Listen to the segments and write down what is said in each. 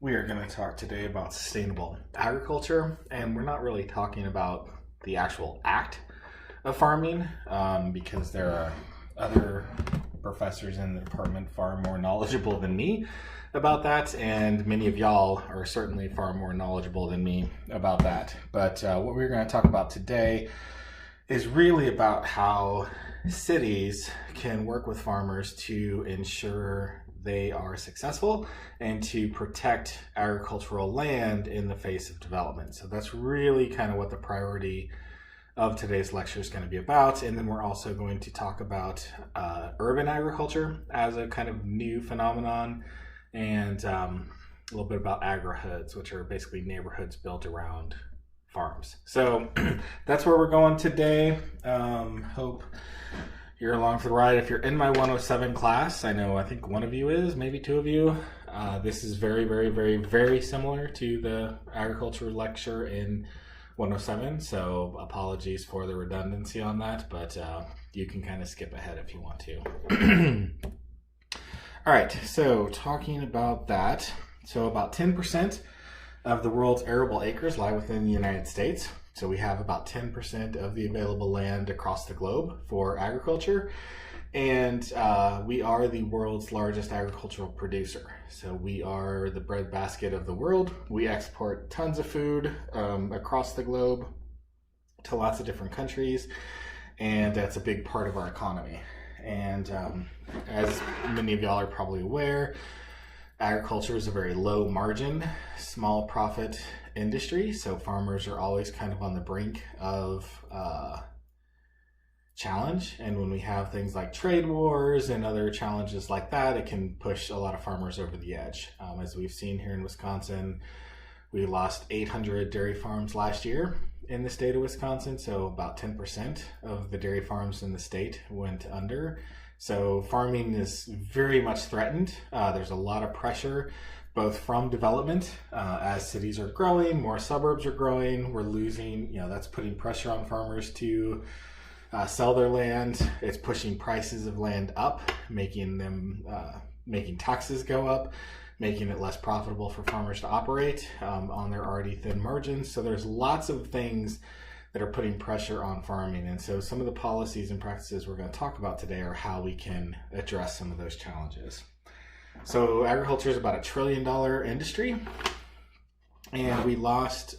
We are going to talk today about sustainable agriculture, and we're not really talking about the actual act of farming because there are other professors in the department far more knowledgeable than me about that, and many of y'all are certainly far more knowledgeable than me about that. But what we're going to talk about today is really about how cities can work with farmers to ensure they are successful and to protect agricultural land in the face of development. So that's really kind of what the priority of today's lecture is going to be about. And then we're also going to talk about urban agriculture as a kind of new phenomenon, and a little bit about agri-hoods, which are basically neighborhoods built around farms. So that's where we're going today. Hope you're along for the ride. If you're in my 107 class, I think one of you is, maybe two of you. This is very, very, very, very similar to the agriculture lecture in 107. So apologies for the redundancy on that, but you can kind of skip ahead if you want to. All right, so talking about that. So about 10% of the world's arable acres lie within the United States. So we have about 10% of the available land across the globe for agriculture. And we are the world's largest agricultural producer. So we are the breadbasket of the world. We export tons of food across the globe to lots of different countries. And that's a big part of our economy. And as many of y'all are probably aware, agriculture is a very low margin, small profit industry. So farmers are always kind of on the brink of challenge. And when we have things like trade wars and other challenges like that, it can push a lot of farmers over the edge. As we've seen here in Wisconsin, we lost 800 dairy farms last year in the state of Wisconsin. So about 10% of the dairy farms in the state went under. So farming is very much threatened. There's a lot of pressure, both from development, as cities are growing, more suburbs are growing, we're losing, that's putting pressure on farmers to sell their land. It's pushing prices of land up, making taxes go up, making it less profitable for farmers to operate on their already thin margins. So there's lots of things that are putting pressure on farming. And so some of the policies and practices we're going to talk about today are how we can address some of those challenges. So agriculture is about $1 trillion industry, and we lost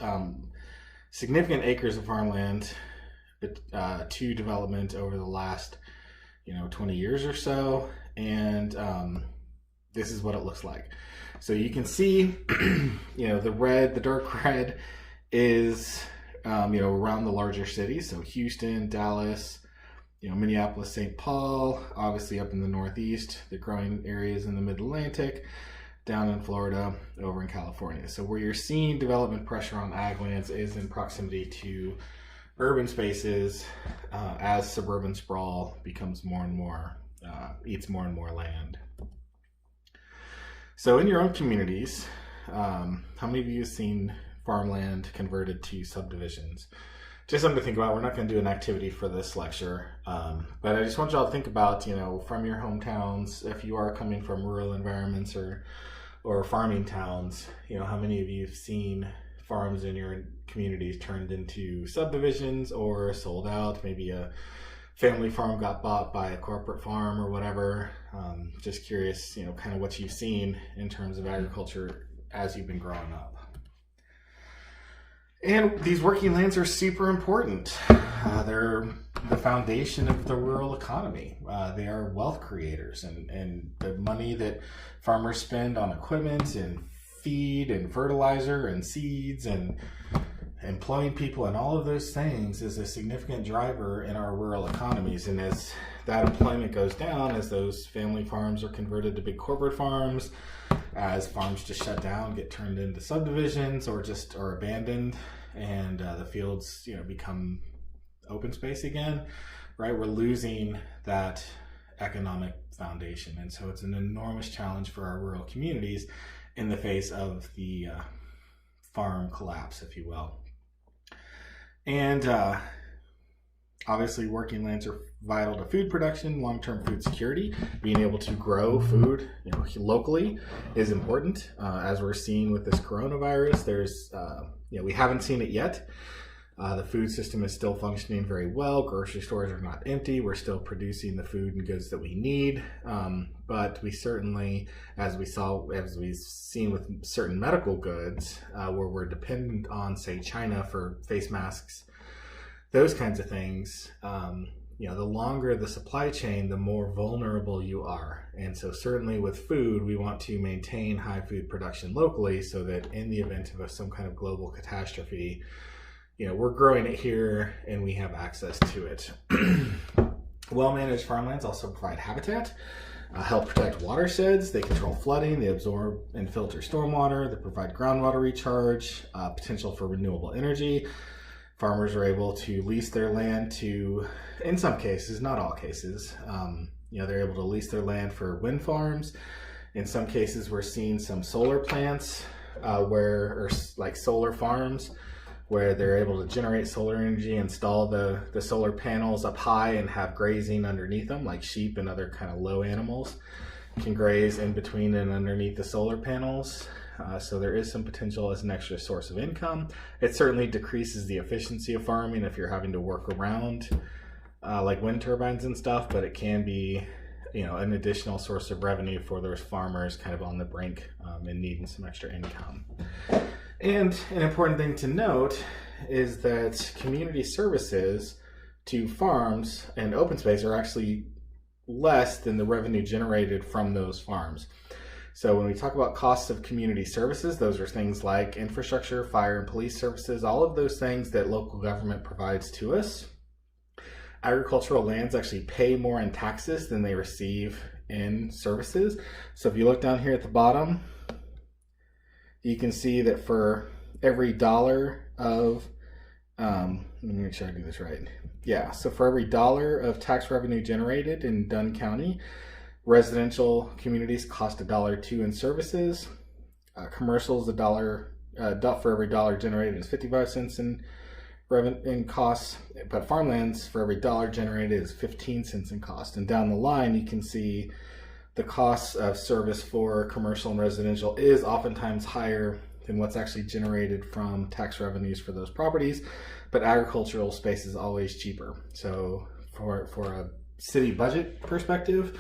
significant acres of farmland to development over the last 20 years or so. And this is what it looks like. So you can see the dark red is around the larger cities. So Houston, Dallas, Minneapolis, St. Paul, obviously up in the Northeast, the growing areas in the Mid-Atlantic, down in Florida, over in California. So where you're seeing development pressure on ag lands is in proximity to urban spaces, as suburban sprawl becomes more and more, eats more and more land. So in your own communities, how many of you have seen farmland converted to subdivisions? Just something to think about. We're not going to do an activity for this lecture, but I just want y'all to think about, from your hometowns, if you are coming from rural environments or farming towns, how many of you have seen farms in your communities turned into subdivisions or sold out? Maybe a family farm got bought by a corporate farm or whatever. Just curious, kind of what you've seen in terms of agriculture as you've been growing up. And these working lands are super important. They're the foundation of the rural economy. They are wealth creators, and the money that farmers spend on equipment and feed and fertilizer and seeds and employing people and all of those things is a significant driver in our rural economies. And as that employment goes down, as those family farms are converted to big corporate farms, as farms just shut down, get turned into subdivisions or just are abandoned, and the fields become open space again, right? We're losing that economic foundation. And so it's an enormous challenge for our rural communities in the face of the farm collapse, if you will. And Obviously, working lands are vital to food production, long-term food security. Being able to grow food, locally is important. As we're seeing with this coronavirus, there's, we haven't seen it yet. The food system is still functioning very well. Grocery stores are not empty. We're still producing the food and goods that we need. But we certainly, as we've seen with certain medical goods, where we're dependent on, say, China for face masks, those kinds of things, the longer the supply chain, the more vulnerable you are. And so certainly with food, we want to maintain high food production locally so that in the event of some kind of global catastrophe, we're growing it here and we have access to it. Well-managed farmlands also provide habitat, help protect watersheds. They control flooding, they absorb and filter stormwater, they provide groundwater recharge, potential for renewable energy. Farmers are able to lease their land to, in some cases, not all cases, they're able to lease their land for wind farms. In some cases, we're seeing some solar plants like solar farms, where they're able to generate solar energy, install the solar panels up high and have grazing underneath them, like sheep and other kind of low animals can graze in between and underneath the solar panels. So there is some potential as an extra source of income. It certainly decreases the efficiency of farming if you're having to work around like wind turbines and stuff, but it can be an additional source of revenue for those farmers kind of on the brink and needing some extra income. And an important thing to note is that community services to farms and open space are actually less than the revenue generated from those farms. So when we talk about costs of community services, those are things like infrastructure, fire and police services, all of those things that local government provides to us. Agricultural lands actually pay more in taxes than they receive in services. So if you look down here at the bottom, you can see that for every dollar of, let me make sure I do this right. Yeah, so for every dollar of tax revenue generated in Dunn County, residential communities cost $1.02 in services. Commercials, for every dollar generated is 55 cents in costs, but farmlands for every dollar generated is 15 cents in cost. And down the line, you can see the cost of service for commercial and residential is oftentimes higher than what's actually generated from tax revenues for those properties, but agricultural space is always cheaper. So for a city budget perspective,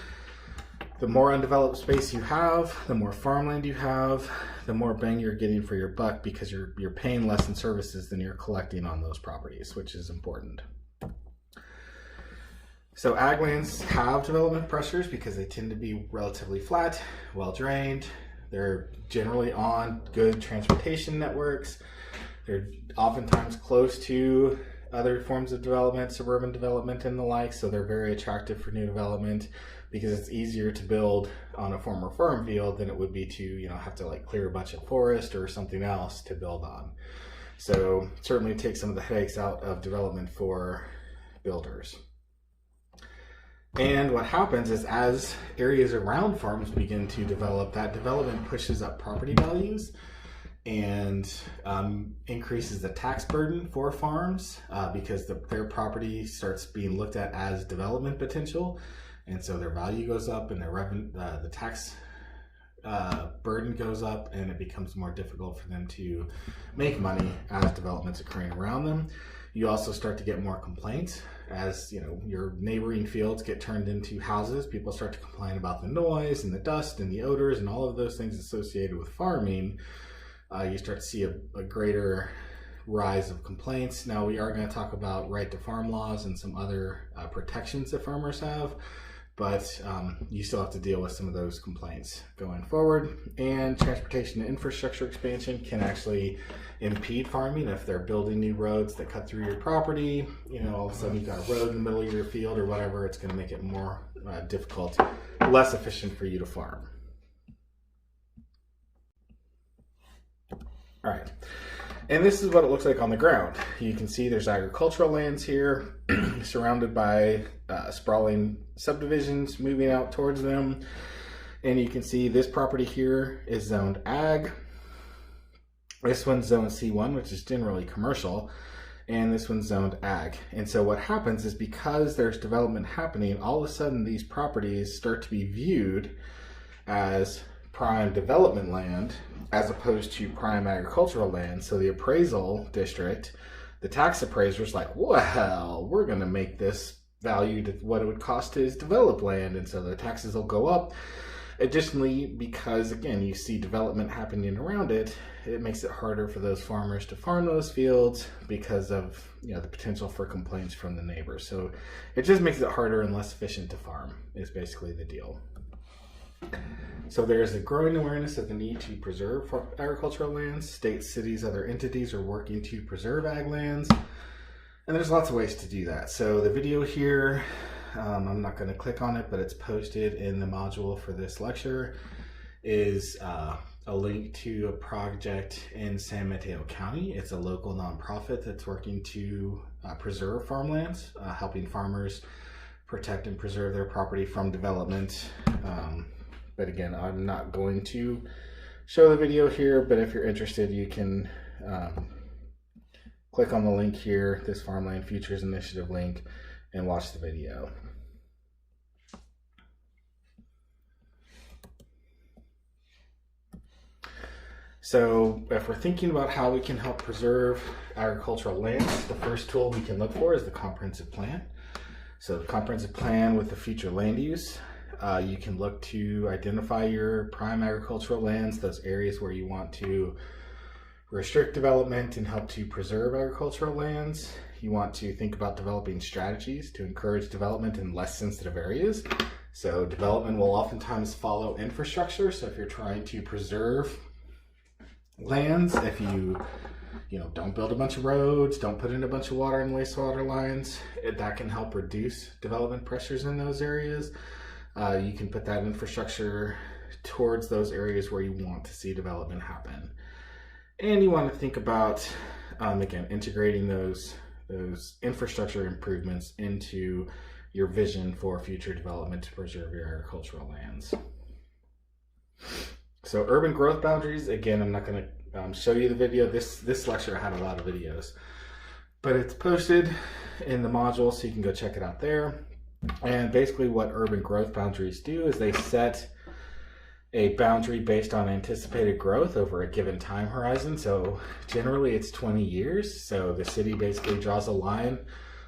the more undeveloped space you have, the more farmland you have, the more bang you're getting for your buck, because you're paying less in services than you're collecting on those properties, which is important. So ag lands have development pressures because they tend to be relatively flat, well drained. They're generally on good transportation networks. They're oftentimes close to other forms of development, suburban development and the like, so they're very attractive for new development because it's easier to build on a former farm field than it would be to have to clear a bunch of forest or something else to build on. So certainly take some of the headaches out of development for builders. And what happens is as areas around farms begin to develop, that development pushes up property values and increases the tax burden for farms because their property starts being looked at as development potential, and so their value goes up and their the tax burden goes up, and it becomes more difficult for them to make money as development's occurring around them. You also start to get more complaints as your neighboring fields get turned into houses. People start to complain about the noise and the dust and the odors and all of those things associated with farming. You start to see a greater rise of complaints. Now we are going to talk about right to farm laws and some other protections that farmers have, but you still have to deal with some of those complaints going forward. And transportation and infrastructure expansion can actually impede farming. If they're building new roads that cut through your property, all of a sudden you've got a road in the middle of your field or whatever, it's going to make it more difficult, less efficient for you to farm. All right, and this is what it looks like on the ground. You can see there's agricultural lands here surrounded by sprawling subdivisions moving out towards them. And you can see this property here is zoned ag. This one's zone C1, which is generally commercial. and this one's zoned ag. And so what happens is, because there's development happening, all of a sudden these properties start to be viewed as prime development land as opposed to prime agricultural land. So the appraisal district, the tax appraiser's like, well, we're going to make this valued at what it would cost to develop land, and so the taxes will go up. Additionally, because again, you see development happening around it, it makes it harder for those farmers to farm those fields because of, you know, the potential for complaints from the neighbors. So it just makes it harder and less efficient to farm, is basically the deal. So there's a growing awareness of the need to preserve agricultural lands. States, cities, other entities are working to preserve ag lands, and there's lots of ways to do that. So the video here, I'm not going to click on it, but it's posted in the module for this lecture, is a link to a project in San Mateo County. It's a local nonprofit that's working to preserve farmlands, helping farmers protect and preserve their property from development. But again, I'm not going to show the video here, but if you're interested, you can click on the link here, this Farmland Futures Initiative link, and watch the video. So if we're thinking about how we can help preserve agricultural lands, the first tool we can look for is the comprehensive plan. So the comprehensive plan with the future land use, you can look to identify your prime agricultural lands, those areas where you want to restrict development and help to preserve agricultural lands. You want to think about developing strategies to encourage development in less sensitive areas. So development will oftentimes follow infrastructure. So if you're trying to preserve lands, if you don't build a bunch of roads, don't put in a bunch of water and wastewater lines, that can help reduce development pressures in those areas. You can put that infrastructure towards those areas where you want to see development happen. And you want to think about, again, integrating those infrastructure improvements into your vision for future development to preserve your agricultural lands. So urban growth boundaries, again, I'm not going to show you the video. This lecture had a lot of videos, but it's posted in the module, so you can go check it out there. And basically what urban growth boundaries do is they set a boundary based on anticipated growth over a given time horizon. So generally it's 20 years. So the city basically draws a line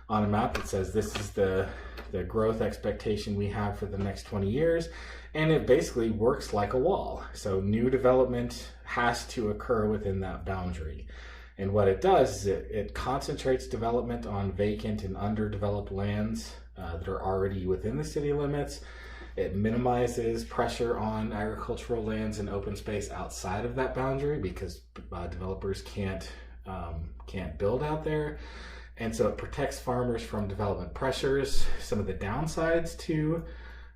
on a map that says this is the growth expectation we have for the next 20 years. And it basically works like a wall. So new development has to occur within that boundary. And what it does is it concentrates development on vacant and underdeveloped lands that are already within the city limits. It minimizes pressure on agricultural lands and open space outside of that boundary because developers can't build out there. And so it protects farmers from development pressures. Some of the downsides to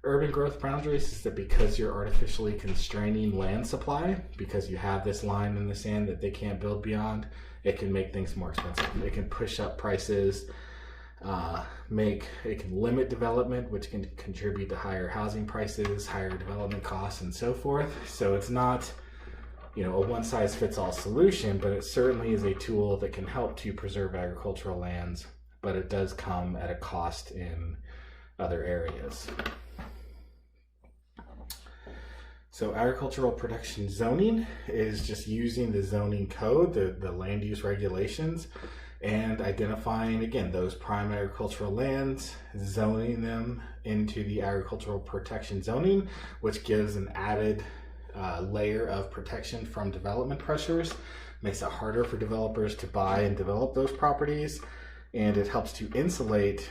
urban growth boundaries is that because you're artificially constraining land supply, because you have this line in the sand that they can't build beyond, it can make things more expensive. It can push up prices, it can limit development, which can contribute to higher housing prices, higher development costs, and so forth. So it's not, a one-size-fits-all solution, but it certainly is a tool that can help to preserve agricultural lands, but it does come at a cost in other areas. So agricultural protection zoning is just using the zoning code, the land use regulations, and identifying, again, those prime agricultural lands, zoning them into the agricultural protection zoning, which gives an added layer of protection from development pressures, makes it harder for developers to buy and develop those properties, and it helps to insulate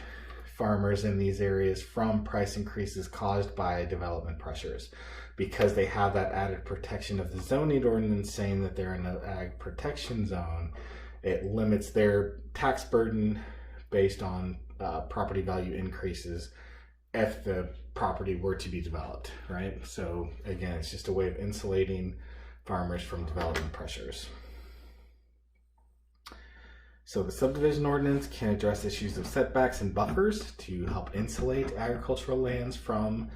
farmers in these areas from price increases caused by development pressures, because they have that added protection of the zoning ordinance saying that they're in an ag protection zone. It limits their tax burden based on property value increases if the property were to be developed, right? So again, it's just a way of insulating farmers from development pressures. So the subdivision ordinance can address issues of setbacks and buffers to help insulate agricultural lands from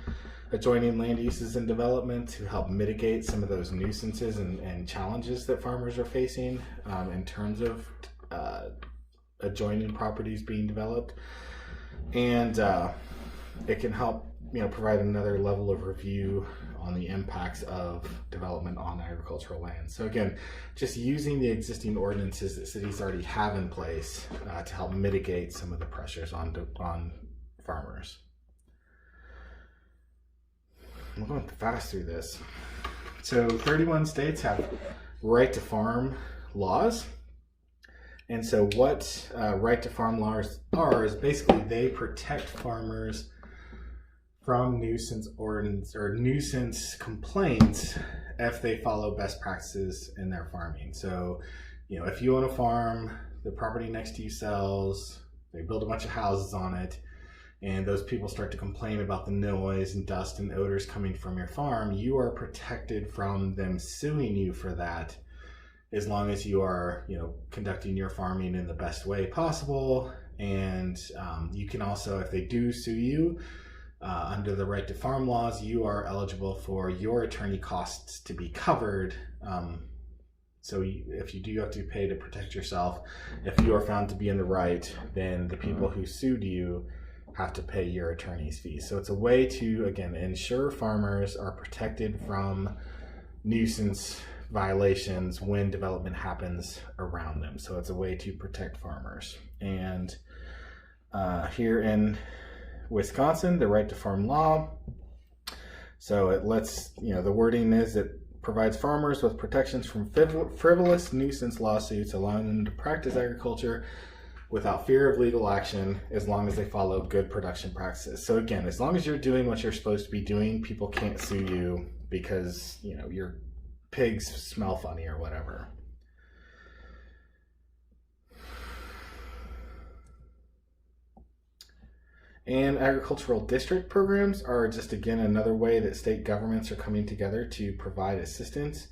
adjoining land uses and development, to help mitigate some of those nuisances and challenges that farmers are facing in terms of adjoining properties being developed, and it can help provide another level of review on the impacts of development on agricultural land. So again, just using the existing ordinances that cities already have in place to help mitigate some of the pressures on farmers. I'm going fast through this. So 31 states have right to farm laws. And so what right to farm laws are is basically they protect farmers from nuisance ordinance or nuisance complaints if they follow best practices in their farming. So, if you own a farm, the property next to you sells, they build a bunch of houses on it, and those people start to complain about the noise and dust and odors coming from your farm, you are protected from them suing you for that, as long as you are, conducting your farming in the best way possible. And you can also, if they do sue you, under the right to farm laws, you are eligible for your attorney costs to be covered. So if you do have to pay to protect yourself, if you are found to be in the right, then the people who sued you have to pay your attorney's fees. So it's a way to, again, ensure farmers are protected from nuisance violations when development happens around them. So it's a way to protect farmers. And here in Wisconsin, the right to farm law. So it lets, the wording is it provides farmers with protections from frivolous nuisance lawsuits, allowing them to practice agriculture without fear of legal action as long as they follow good production practices. So again, as long as you're doing what you're supposed to be doing, people can't sue you because, your pigs smell funny or whatever. And agricultural district programs are just, again, another way that state governments are coming together to provide assistance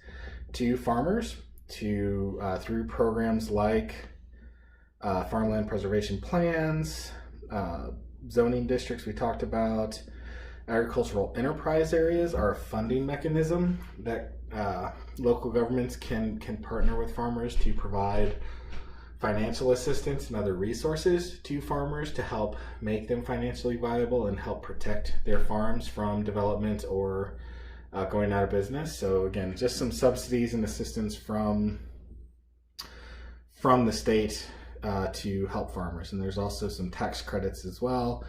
to farmers through programs like farmland preservation plans, zoning districts we talked about. Agricultural enterprise areas are a funding mechanism that local governments can partner with farmers to provide financial assistance and other resources to farmers to help make them financially viable and help protect their farms from development or going out of business. So again, just some subsidies and assistance from the state to help farmers. And there's also some tax credits as well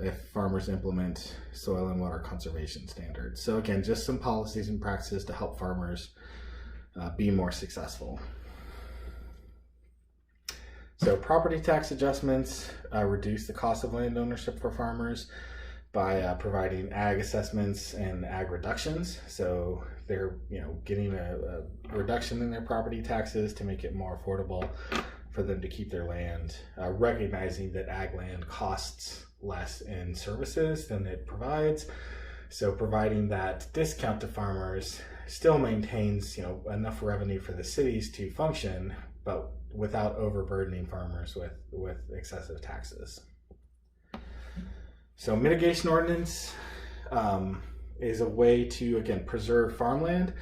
if farmers implement soil and water conservation standards. So again, just some policies and practices to help farmers be more successful. So property tax adjustments reduce the cost of land ownership for farmers by providing ag assessments and ag reductions. So they're getting a reduction in their property taxes to make it more affordable for them to keep their land, recognizing that ag land costs less in services than it provides. So providing that discount to farmers still maintains enough revenue for the cities to function, but without overburdening farmers with excessive taxes. So mitigation ordinance is a way to, again, preserve farmland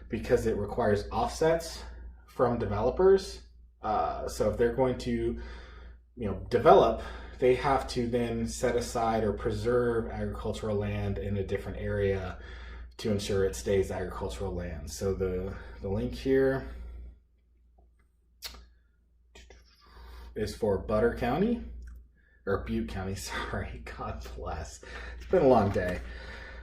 because it requires offsets from developers. So if they're going to, develop, they have to then set aside or preserve agricultural land in a different area to ensure it stays agricultural land. So the link here is for Butte County, sorry, God bless. It's been a long day.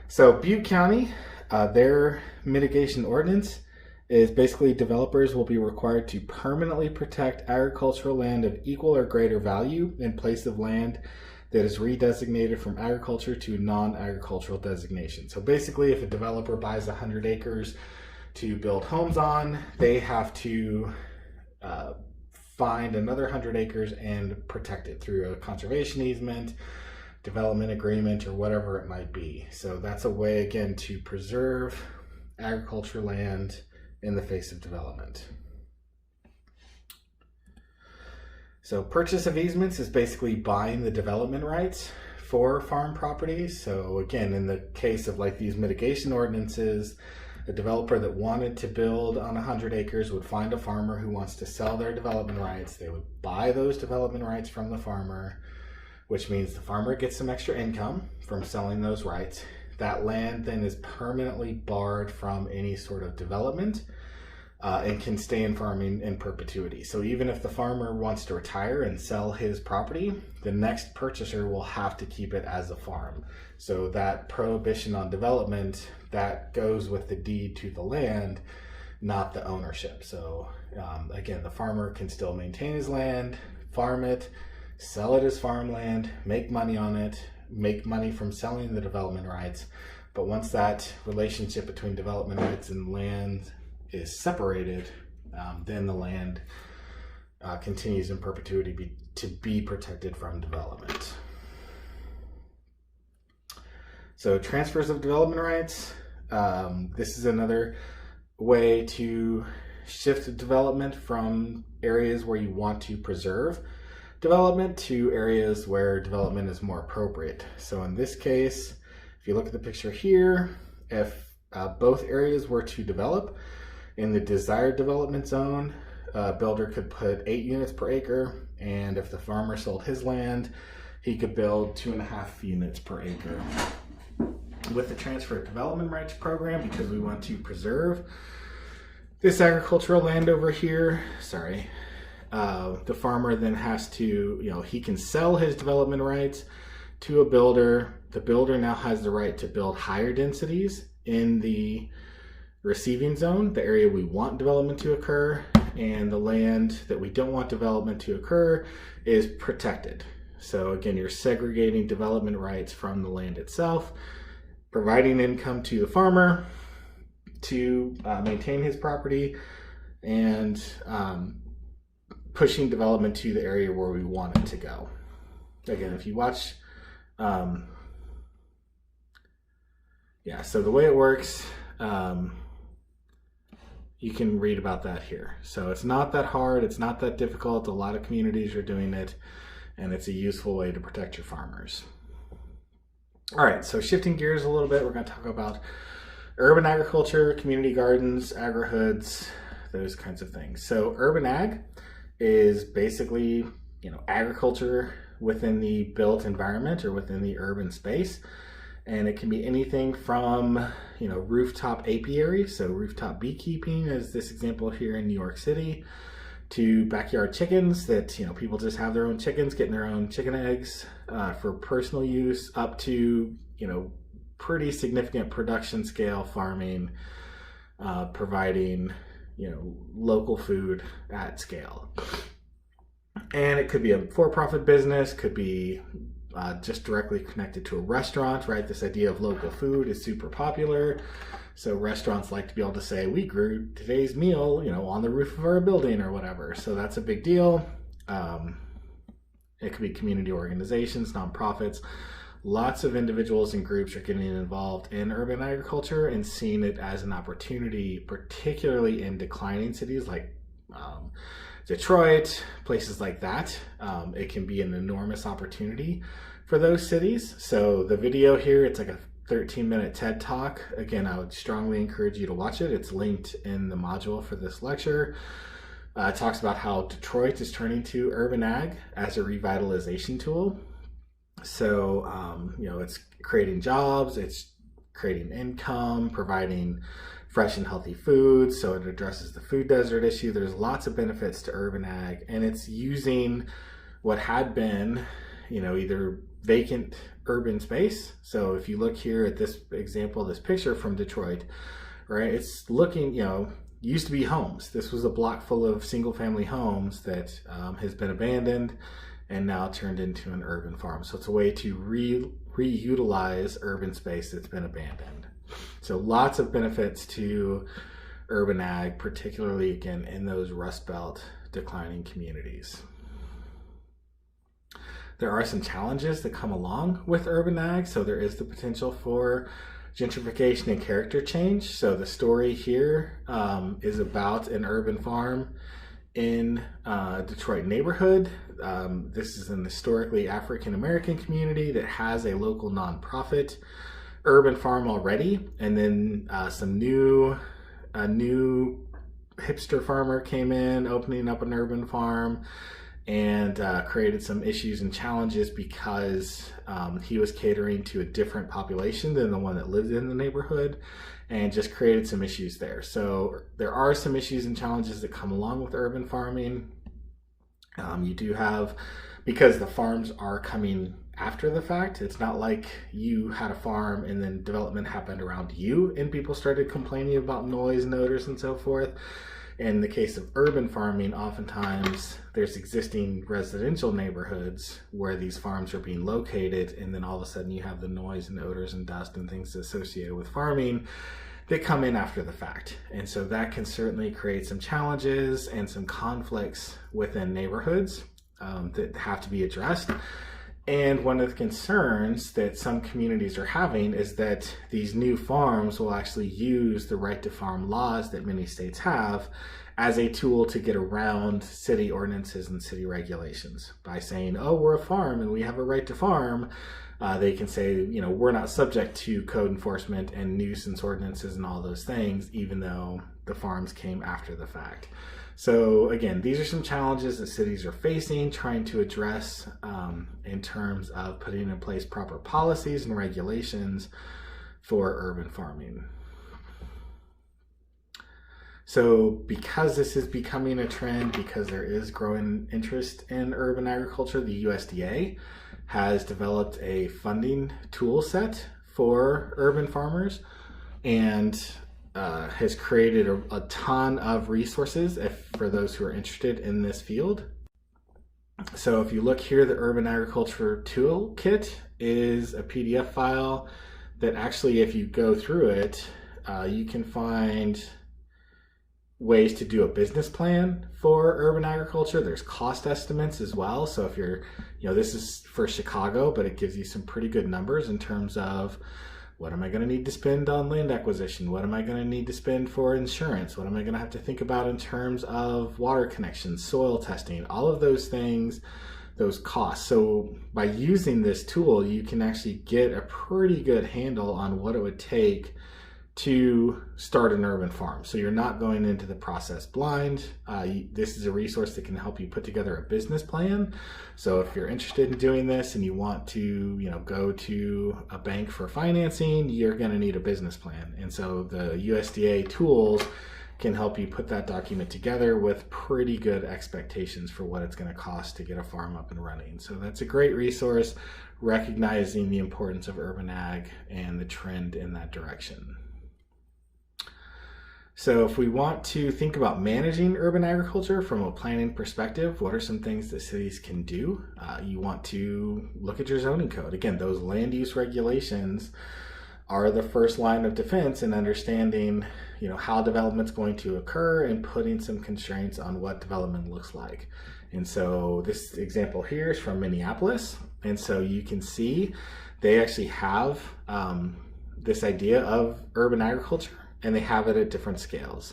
So Butte County, their mitigation ordinance is basically developers will be required to permanently protect agricultural land of equal or greater value in place of land that is redesignated from agriculture to non-agricultural designation. So basically, if a developer buys 100 acres to build homes on, they have to find another 100 acres and protect it through a conservation easement, development agreement, or whatever it might be. So that's a way, again, to preserve agriculture land in the face of development. So purchase of easements is basically buying the development rights for farm properties. So again, in the case of like these mitigation ordinances, A developer that wanted to build on 100 acres would find a farmer who wants to sell their development rights. They would buy those development rights from the farmer, which means the farmer gets some extra income from selling those rights. That land then is permanently barred from any sort of development and can stay in farming in perpetuity. So even if the farmer wants to retire and sell his property, the next purchaser will have to keep it as a farm. So that prohibition on development, that goes with the deed to the land, not the ownership. So again, the farmer can still maintain his land, farm it, sell it as farmland, make money on it, make money from selling the development rights. But once that relationship between development rights and land is separated, then the land continues in perpetuity to be protected from development. So transfers of development rights, this is another way to shift development from areas where you want to preserve development to areas where development is more appropriate. So in this case, if you look at the picture here, if both areas were to develop, in the desired development zone, a builder could put 8 units per acre, and if the farmer sold his land, he could build 2.5 units per acre. With the transfer of development rights program, because we want to preserve this agricultural land over here, the farmer then has to, he can sell his development rights to a builder. The builder now has the right to build higher densities in the receiving zone, the area we want development to occur, and the land that we don't want development to occur is protected. So again, you're segregating development rights from the land itself, providing income to the farmer to maintain his property, and pushing development to the area where we want it to go. Again, if you watch, so the way it works, you can read about that here. So it's not that hard, it's not that difficult. A lot of communities are doing it, and it's a useful way to protect your farmers. All right, so shifting gears a little bit, we're going to talk about urban agriculture, community gardens, agri-hoods, those kinds of things. So urban ag is basically, agriculture within the built environment or within the urban space. And it can be anything from, rooftop apiary, so rooftop beekeeping, as this example here in New York City, to backyard chickens that, people just have their own chickens, getting their own chicken eggs for personal use, up to, pretty significant production scale farming, providing, local food at scale. And it could be a for-profit business, could be just directly connected to a restaurant, right? This idea of local food is super popular. So restaurants like to be able to say, we grew today's meal, on the roof of our building or whatever. So that's a big deal. It could be community organizations, nonprofits. Lots of individuals and groups are getting involved in urban agriculture and seeing it as an opportunity, particularly in declining cities like Detroit, places like that. It can be an enormous opportunity for those cities. So the video here, it's like a 13-minute TED Talk. Again, I would strongly encourage you to watch it. It's linked in the module for this lecture. It talks about how Detroit is turning to urban ag as a revitalization tool. So, it's creating jobs, it's creating income, providing fresh and healthy food. So it addresses the food desert issue. There's lots of benefits to urban ag, and it's using what had been, either vacant urban space. So if you look here at this example, this picture from Detroit, right, it's looking, used to be homes. This was a block full of single family homes that has been abandoned and now turned into an urban farm. So it's a way to reutilize urban space that's been abandoned. So lots of benefits to urban ag, particularly again in those Rust Belt declining communities. There are some challenges that come along with urban ag. So there is the potential for gentrification and character change. So the story here is about an urban farm in a Detroit neighborhood. This is an historically African American community that has a local nonprofit urban farm already, and then a new hipster farmer came in, opening up an urban farm, and created some issues and challenges because he was catering to a different population than the one that lived in the neighborhood, and just created some issues there. So there are some issues and challenges that come along with urban farming. You do have, because the farms are coming after the fact, it's not like you had a farm and then development happened around you and people started complaining about noise and odors and so forth. In the case of urban farming, oftentimes there's existing residential neighborhoods where these farms are being located, and then all of a sudden you have the noise and odors and dust and things associated with farming that come in after the fact. And so that can certainly create some challenges and some conflicts within neighborhoods that have to be addressed. And one of the concerns that some communities are having is that these new farms will actually use the right to farm laws that many states have as a tool to get around city ordinances and city regulations by saying, oh, we're a farm and we have a right to farm. They can say, you know, we're not subject to code enforcement and nuisance ordinances and all those things, even though the farms came after the fact. So again, these are some challenges that cities are facing, trying to address in terms of putting in place proper policies and regulations for urban farming. So because this is becoming a trend, because there is growing interest in urban agriculture, the USDA has developed a funding tool set for urban farmers and has created a ton of resources for those who are interested in this field. So if you look here, the Urban Agriculture Toolkit is a PDF file that actually, if you go through it, you can find ways to do a business plan for urban agriculture. There's cost estimates as well. So if you're, you know, this is for Chicago, but it gives you some pretty good numbers in terms of what am I going to need to spend on land acquisition? What am I going to need to spend for insurance? What am I going to have to think about in terms of water connections, soil testing, all of those things, those costs. So by using this tool, you can actually get a pretty good handle on what it would take to start an urban farm. So you're not going into the process blind. This is a resource that can help you put together a business plan. So if you're interested in doing this and you want to, you know, go to a bank for financing, you're going to need a business plan. And so the USDA tools can help you put that document together with pretty good expectations for what it's going to cost to get a farm up and running. So that's a great resource, recognizing the importance of urban ag and the trend in that direction. So if we want to think about managing urban agriculture from a planning perspective, what are some things that cities can do? You want to look at your zoning code. Again, those land use regulations are the first line of defense in understanding, you know, how development's going to occur and putting some constraints on what development looks like. And so this example here is from Minneapolis. And so you can see they actually have this idea of urban agriculture, and they have it at different scales.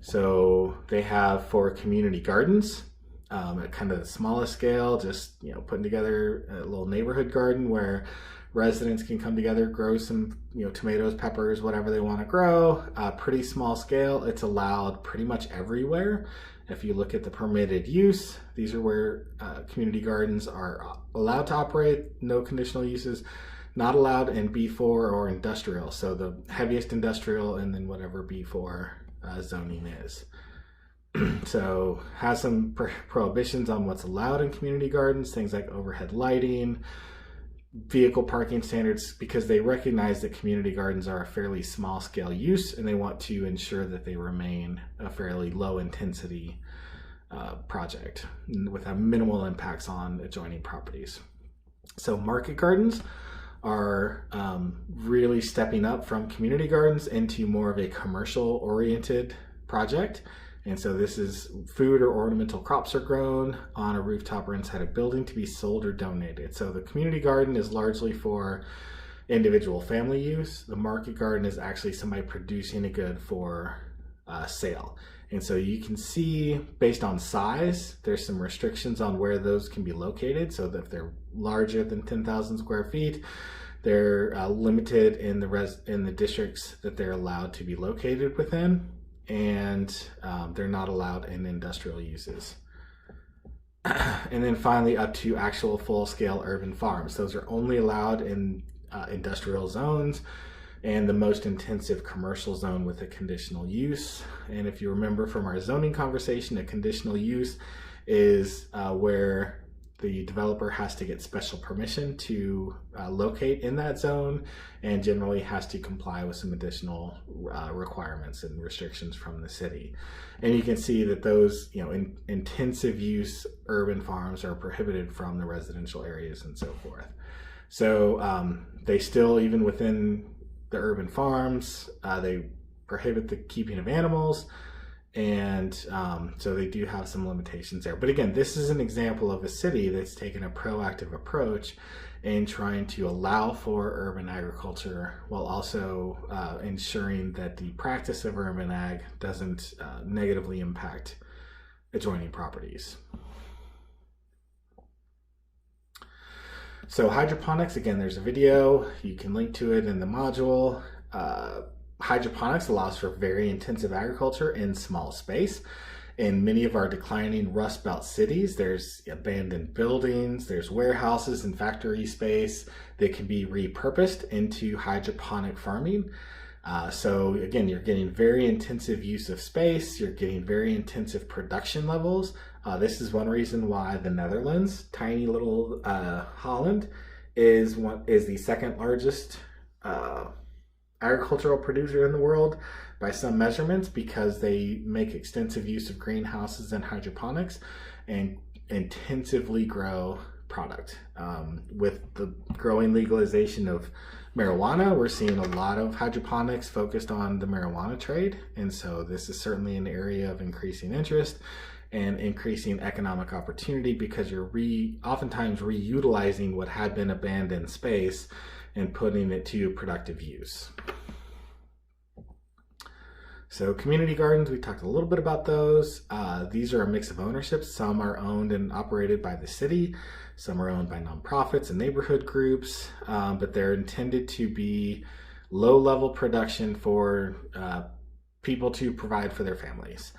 So they have for community gardens at kind of the smallest scale, just, you know, putting together a little neighborhood garden where residents can come together, grow some, you know, tomatoes, peppers, whatever they want to grow. Pretty small scale. It's allowed pretty much everywhere. If you look at the permitted use, these are where community gardens are allowed to operate, no conditional uses. Not allowed in B4 or industrial, so the heaviest industrial and then whatever B4 zoning is. So has some prohibitions on what's allowed in community gardens, things like overhead lighting, vehicle parking standards, because they recognize that community gardens are a fairly small scale use and they want to ensure that they remain a fairly low intensity project with a minimal impacts on adjoining properties. So market gardens are really stepping up from community gardens into more of a commercial oriented project. And so this is food or ornamental crops are grown on a rooftop or inside a building to be sold or donated. So the community garden is largely for individual family use. The market garden is actually somebody producing a good for sale. And so you can see based on size, there's some restrictions on where those can be located. So that if they're larger than 10,000 square feet, They're limited in the districts that they're allowed to be located within, and they're not allowed in industrial uses. And then finally, up to actual full-scale urban farms. Those are only allowed in industrial zones and the most intensive commercial zone with a conditional use. And if you remember from our zoning conversation, a conditional use is where the developer has to get special permission to locate in that zone, and generally has to comply with some additional requirements and restrictions from the city. And you can see that those, intensive use urban farms are prohibited from the residential areas and so forth. So they still, even within the urban farms, they prohibit the keeping of animals. And so they do have some limitations there. But again, this is an example of a city that's taken a proactive approach in trying to allow for urban agriculture while also ensuring that the practice of urban ag doesn't negatively impact adjoining properties. So hydroponics, again, there's a video. You can link to it in the module. Hydroponics allows for very intensive agriculture in small space. In many of our declining Rust Belt cities, there's abandoned buildings, there's warehouses and factory space that can be repurposed into hydroponic farming. So again, you're getting very intensive use of space, you're getting very intensive production levels. This is one reason why the Netherlands, tiny little Holland, is the second largest agricultural producer in the world by some measurements, because they make extensive use of greenhouses and hydroponics and intensively grow product. With the growing legalization of marijuana, we're seeing a lot of hydroponics focused on the marijuana trade, and so this is certainly an area of increasing interest and increasing economic opportunity, because you're oftentimes reutilizing what had been abandoned space and putting it to productive use. So community gardens, we talked a little bit about those. These are a mix of ownerships. Some are owned and operated by the city. Some are owned by nonprofits and neighborhood groups, but they're intended to be low-level production for people to provide for their families.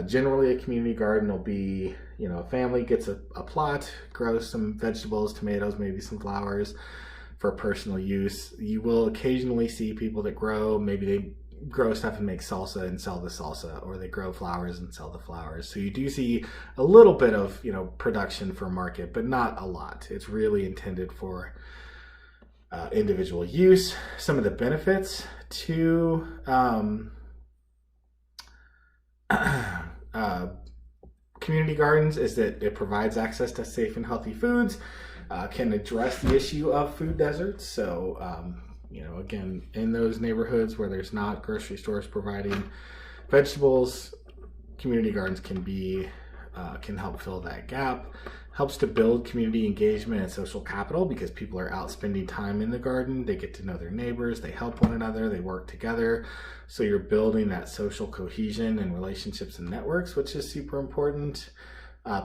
Generally, a community garden will be, a family gets a plot, grows some vegetables, tomatoes, maybe some flowers for personal use. You will occasionally see people that maybe they grow stuff and make salsa and sell the salsa, or they grow flowers and sell the flowers. So you do see a little bit of, production for market, but not a lot. It's really intended for individual use. Some of the benefits to community gardens is that it provides access to safe and healthy foods, can address the issue of food deserts. So, again, in those neighborhoods where there's not grocery stores providing vegetables, community gardens can help fill that gap. Helps to build community engagement and social capital, because people are out spending time in the garden. They get to know their neighbors, they help one another, they work together. So you're building that social cohesion and relationships and networks, which is super important.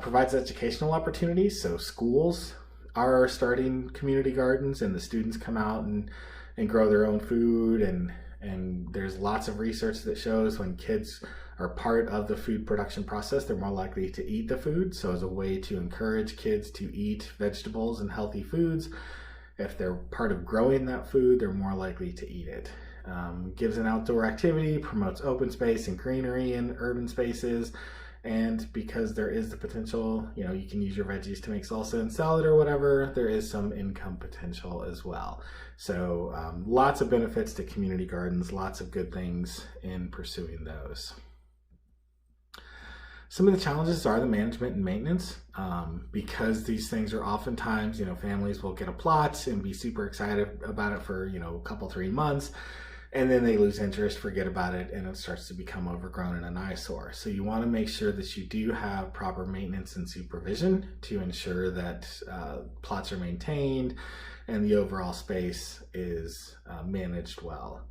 Provides educational opportunities. So schools are starting community gardens, and the students come out and grow their own food, and there's lots of research that shows when kids are part of the food production process, they're more likely to eat the food. So as a way to encourage kids to eat vegetables and healthy foods, if they're part of growing that food, they're more likely to eat it. Gives an outdoor activity, promotes open space and greenery in urban spaces. And because there is the potential, you can use your veggies to make salsa and salad or whatever, there is some income potential as well. So lots of benefits to community gardens, lots of good things in pursuing those. Some of the challenges are the management and maintenance, because these things are oftentimes, families will get a plot and be super excited about it for, a couple, 3 months. And then they lose interest, forget about it, and it starts to become overgrown and an eyesore. So you want to make sure that you do have proper maintenance and supervision to ensure that plots are maintained and the overall space is managed well.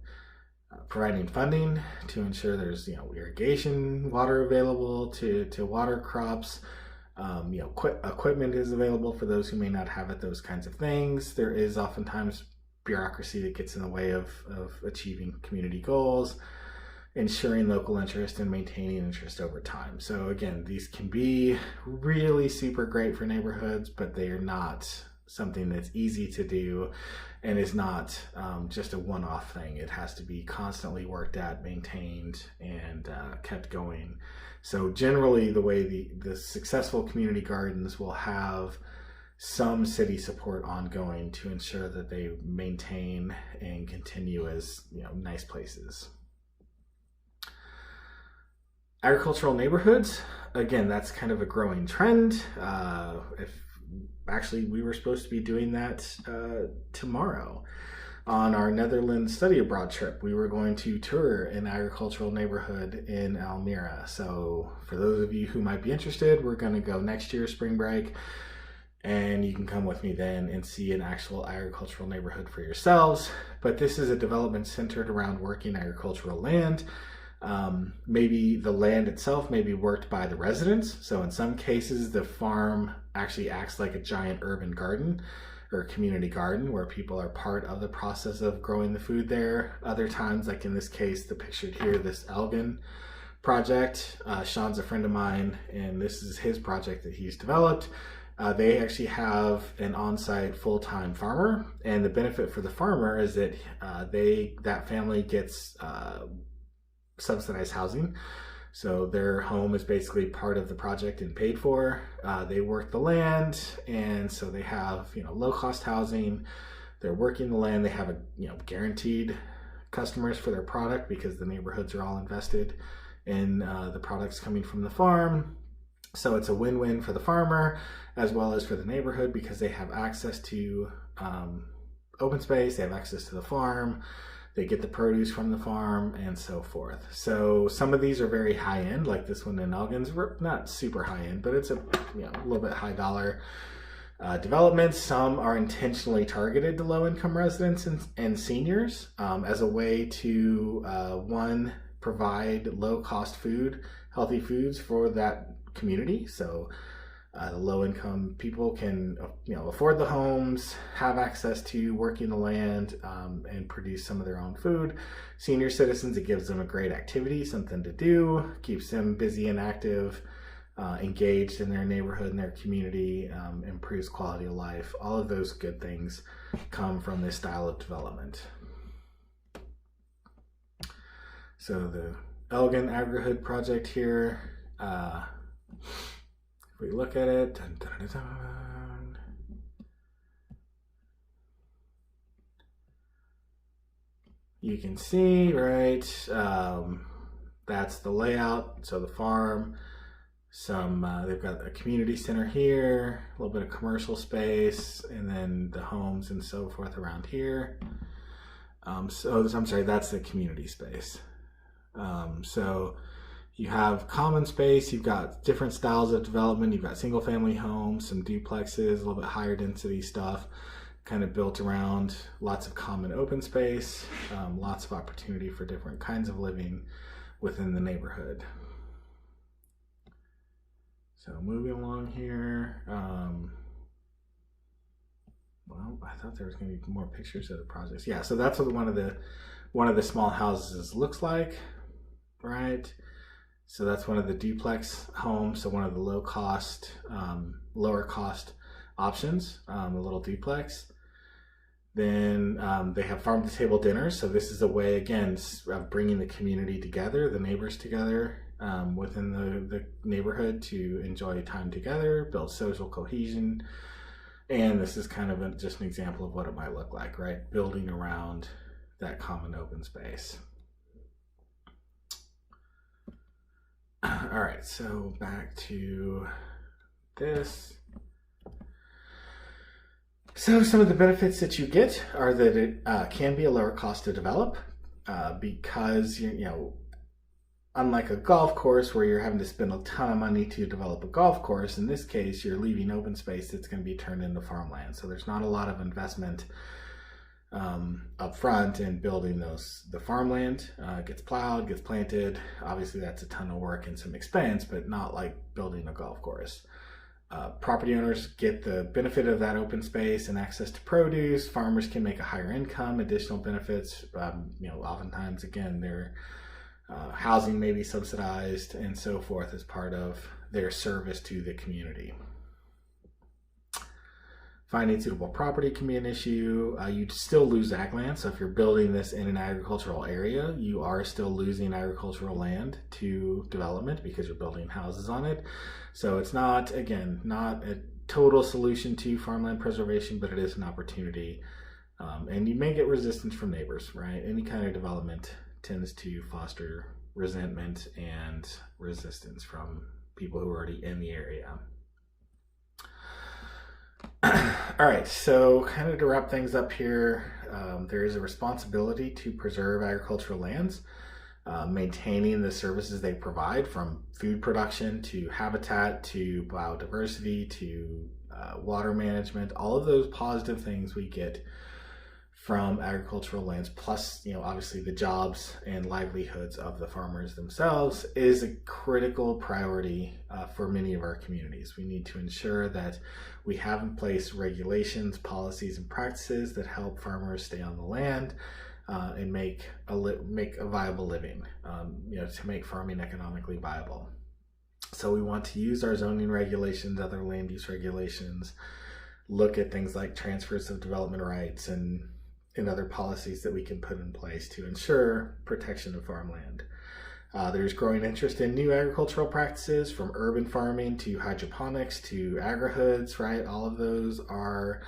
Providing funding to ensure there's irrigation water available to water crops. Equipment is available for those who may not have it, those kinds of things. There is oftentimes bureaucracy that gets in the way of achieving community goals, ensuring local interest, and maintaining interest over time. So again, these can be really super great for neighborhoods, but they are not something that's easy to do and is not just a one-off thing. It has to be constantly worked at, maintained, and kept going. So generally, the way the successful community gardens will have some city support ongoing to ensure that they maintain and continue as, you know, nice places. Agricultural neighborhoods, again, that's kind of a growing trend. Actually, we were supposed to be doing that tomorrow on our Netherlands study abroad trip. We were going to tour an agricultural neighborhood in Almere. So for those of you who might be interested, we're going to go next year, spring break, and you can come with me then and see an actual agricultural neighborhood for yourselves. But this is a development centered around working agricultural land. Maybe the land itself may be worked by the residents. So in some cases, the farm actually acts like a giant urban garden or community garden where people are part of the process of growing the food there. Other times, like in this case, the pictured here, this Elgin project, Sean's a friend of mine, and this is his project that he's developed. They actually have an on-site full-time farmer, and the benefit for the farmer is that that family gets subsidized housing. So their home is basically part of the project and paid for. They work the land, and so they have, you know, low-cost housing. They're working the land. They have a, you know, guaranteed customers for their product because the neighborhoods are all invested in the products coming from the farm. So it's a win-win for the farmer as well as for the neighborhood because they have access to open space. They have access to the farm. They get the produce from the farm and so forth. So some of these are very high end, like this one in Elgin's, not super high end, but it's a, you know, a little bit high dollar developments. Some are intentionally targeted to low income residents and seniors as a way to one, provide low cost food, healthy foods for that community. So the low-income people can, you know, afford the homes, have access to working the land, and produce some of their own food. Senior citizens, it gives them a great activity, something to do, keeps them busy and active, engaged in their neighborhood and their community, improves quality of life. All of those good things come from this style of development. So the Elgin Agri-Hood project here, if we look at it, dun, dun, dun, dun. You can see, right, that's the layout. So the farm, they've got a community center here, a little bit of commercial space, and then the homes and so forth around here. I'm sorry, that's the community space. So you have common space, you've got different styles of development, you've got single family homes, some duplexes, a little bit higher density stuff, kind of built around lots of common open space, lots of opportunity for different kinds of living within the neighborhood. So moving along here, well, I thought there was going to be more pictures of the projects. Yeah, so that's what one of the small houses looks like, right? So that's one of the duplex homes, so one of the lower cost options, a little duplex. Then they have farm to table dinners. So this is a way, again, of bringing the community together, the neighbors together within the neighborhood to enjoy time together, build social cohesion. And this is kind of just an example of what it might look like, right? Building around that common open space. All right, so back to this. So some of the benefits that you get are that it can be a lower cost to develop because, you know, unlike a golf course where you're having to spend a ton of money to develop a golf course, in this case, you're leaving open space that's going to be turned into farmland. So there's not a lot of investment up front in building the farmland. Gets plowed, gets planted. Obviously that's a ton of work and some expense, but not like building a golf course. Property owners get the benefit of that open space and access to produce. Farmers can make a higher income, additional benefits. Oftentimes, again, their housing may be subsidized and so forth as part of their service to the community. Finding suitable property can be an issue. You still lose ag land. So if you're building this in an agricultural area, you are still losing agricultural land to development because you're building houses on it. So it's not a total solution to farmland preservation, but it is an opportunity. And you may get resistance from neighbors, right? Any kind of development tends to foster resentment and resistance from people who are already in the area. All right, so kind of to wrap things up here, there is a responsibility to preserve agricultural lands, maintaining the services they provide, from food production to habitat to biodiversity to water management. All of those positive things we get from agricultural lands, plus obviously the jobs and livelihoods of the farmers themselves, is a critical priority for many of our communities. We need to ensure that we have in place regulations, policies, and practices that help farmers stay on the land and make a viable living, to make farming economically viable. So we want to use our zoning regulations, other land use regulations, look at things like transfers of development rights and other policies that we can put in place to ensure protection of farmland. There's growing interest in new agricultural practices, from urban farming to hydroponics to agrihoods, right? All of those are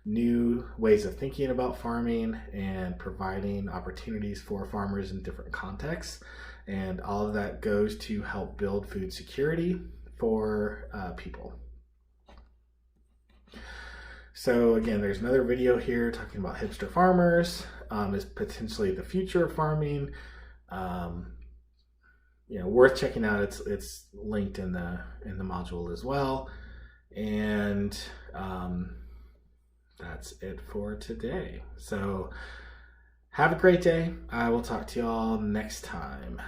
new ways of thinking about farming and providing opportunities for farmers in different contexts. And all of that goes to help build food security for people. So again, there's another video here talking about hipster farmers as potentially the future of farming. Worth checking out. It's linked in the module as well. And that's it for today. So have a great day. I will talk to you all next time.